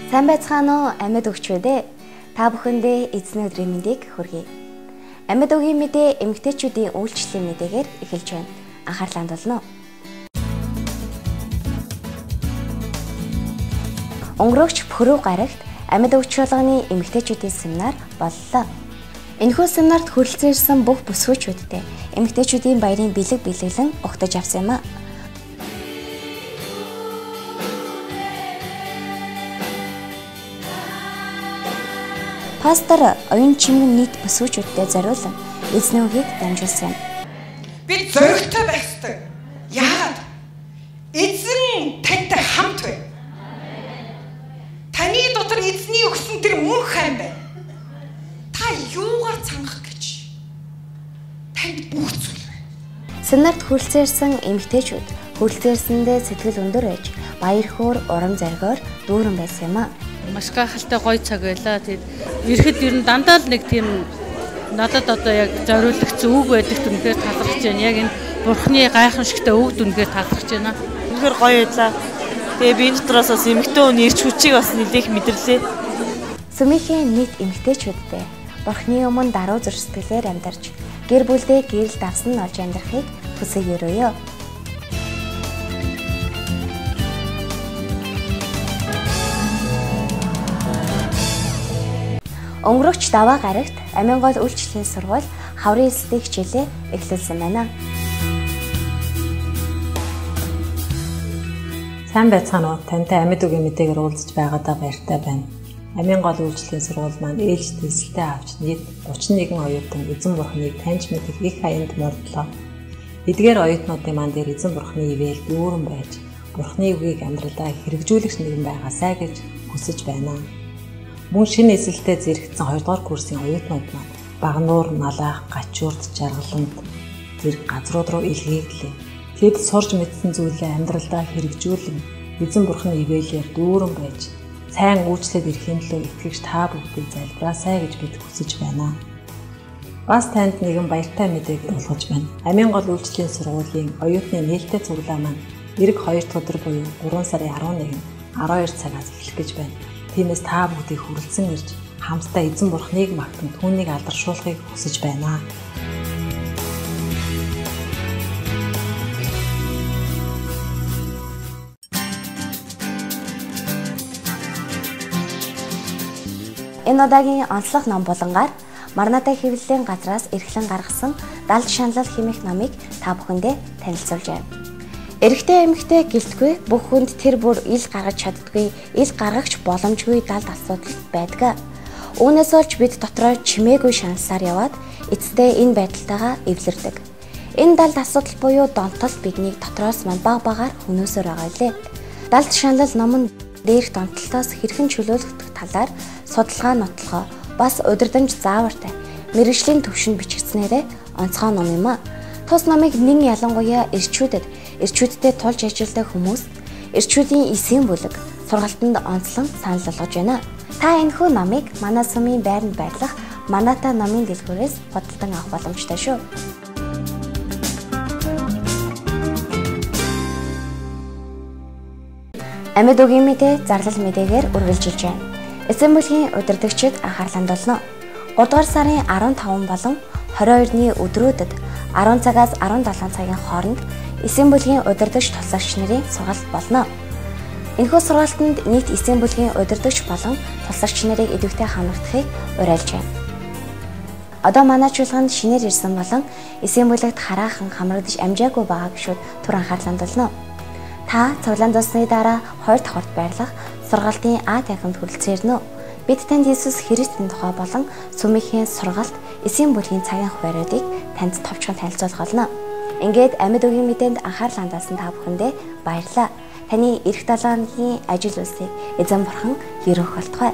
Сайн байцгаана уу амьд өгчвэ дээ. Та бүхэндээ эзний өдрийн мэндийг хүргэе. Амьд өгийн мэдээ эмэгтэйчүүдийн үйлчлэлийн мэдээгээр эхэлж байна. Анхаарлаа хандуулна уу. Өнгөрөөгч Пүрэв гарагт амьд өгч болгоны эмэгтэйчүүдийн семинар боллоо. Энэхүү семинарт хүрэлцэн ирсэн бүх бүсгүйчүүдтэй эмэгтэйчүүдийн баярын бэлэг бэлэглэн угтаж авсан юм а. Пастор оюун чимэг нийт бүсгүйчүүдтэй зориулан эзний үгийг дамжуулсан юм. Бид зоригтой байх ёстой. Яагаад? Эзэн тантай хамт байна. Таны дотор эзний өгсөн тэр мөн хайн байна. Та юугаар цангах гэж? Танд бүх зүйл байна. Семинарт хүрэлцэн ирсэн эмэгтэйчүүд хүрэлцээсэндээ сэтгэл өндөр байж баяр хөөр урам зоригоор дүүрэн байсан юм а. Маш гайхалтай гоё цаг байлаа. Тэгээд ирэхэд ер нь дандаа л нэг тийм надад одоо яг зориулагдсан үг байдагт үнэхээр талархаж байна. Яг энэ Бурхны гайхамшигтай үгд үнэхээр талархаж байна. Үнэхээр гоё байлаа. Тэгээ би энэ дотроос бас эмэгтэй хүний ирч хүчийг бас нэлээх мэдэрлээ. Сүмийн нийт эмэгтэйчүүдтэй Бурхны өмнө даруй зүрх сэтгэлээр амьдарч гэр бүлдээ гэрэл давсан нь олж амьдрахыг хүсэж өрөөё. Өнгөрөгч даваа гарагт Амин гол үйлчлэлийн сургууль хаврын эсэлтийн хичээлээ эхлүүлсэн байна. Сайн байцгаана уу? Тантай амьд үгийн мэдээгээр уулзаж байгаадаа баяртай байна. Амин гол үйлчлэлийн сургууль маань ээлжид эсэлтээ авч нийт 31 оюутан эзэн бурхныг таньж мэдэх их аянд мордлоо. Эдгээр оюутнуудын маань дээр эзэн бурхны ивэл дүүрэн байж бурхны үгийг амьдралдаа хэрэгжүүлэгч нэгэн байгаасай гэж хүсэж байна. Мөн шинэ эсэлтэд зэрэгцсэн 2 дугаар курсын оюутнууд маань Багнуур, Налаах, Гачуурд, Жаргаланд зэрэг газрууд руу илгээглээ. Тэд сурж мэдсэн зүйлээ амьдралдаа хэрэгжүүлэн эзэн бурхны ивэлээр дүүрэн байж сайн үйлчлээд ирэхин төлөө итгэгч та бүгдийг залбираасай гэж бид хүсэж байна. Бас танд нэгэн баяртай мэдээг болгож байна. Амин гол үйлчлэлийн сургуулийн оюутны нээлттэй цуглаа маань эх 2 дахь өдөр буюу 3 сарын 11 12 цагаас эхлэх гэж байна. Тиймээс та бүгдийг хүрэлцэн ирж хамтдаа эзэн бурхныг магтан түүнийг алдаршуулахыг хүсэж байна. Энэ удаагийн онцлог ном булангаар Марнатай хэвлэлийн газраас эрхлэн гаргасан далд шаналл хэмээх номыг та бүхэндээ танилцуулж байна. Эрэгтэй эмэгтэй гэлтгүй бүх хүнд тэр бүр ил гаргаж чаддгүй, ил гаргагч боломжгүй далд асуудал байдаг. Үүнээс олж бид дотроо чимээгүй шаналсаар яваад эцэстээ энэ байдалтайгаа эвлэрдэг. Энэ далд асуудал буюу донтол биднийг дотроос мань баг багаар хөнөөсөр байгаа лээ. Далд шаналл ном нь дээрх донтолтоос хэрхэн чөлөөлөгдөх талаар судалгаа нотлохоо бас удирдамж заавартай мэргэжлийн төвшөнд бичигдснээрээ онцгой ном юм а. Тус номыг нэн ялангуяа эрчүүдтэй тулж ажилладаг хүмүүс эрчүүдийн эсийн бүлэг сургалтанд онцлон санал болгож байна. Та энэхүү номыг манай сумын байранд байрлах Маната номын дэлгүүрээс худалдан авах боломжтой шүү. Амьд үгийн мэдээ зарлал мэдээгээр үргэлжилж байна. Эзэн бүлгийн удирдагчид анхаарлаа хандуулна. 3 дугаар сарын 15 болон 22-ны өдрүүдэд 10 цагаас 17 цагийн хооронд эзэн бүлгийн удирдагч туслагч нарын сургалт болно. Энэхүү сургалтанд нийт эзэн бүлгийн удирдагч болон туслагч нарыг идэвхтэй хамрагдахыг уриалж байна. Одоо манай чуулганд шинээр ирсэн болон эзэн бүлэгт хараахан хамрагдаж амжаагүй байгаа гишүүд түр анхаарлаа хандуулна. Та цуглаан дуусны дараа 2 дахь урт байрлах сургалтын А танхимд хүрэлцээрнэ. Бид танд Иесус Христийн тухай болон сүмийн сургалт, эсийн бүлгийн цагийн хувааруудыг танд товчхон танилцуулах болно. Ингээд амьд үгийн мэдээнд анхаарлаа хандуулсан та бүхэндээ баярлалаа. Таны эх 7 хоногийн ажил үйлсийг эзэн бурхан өрөөх болтугай.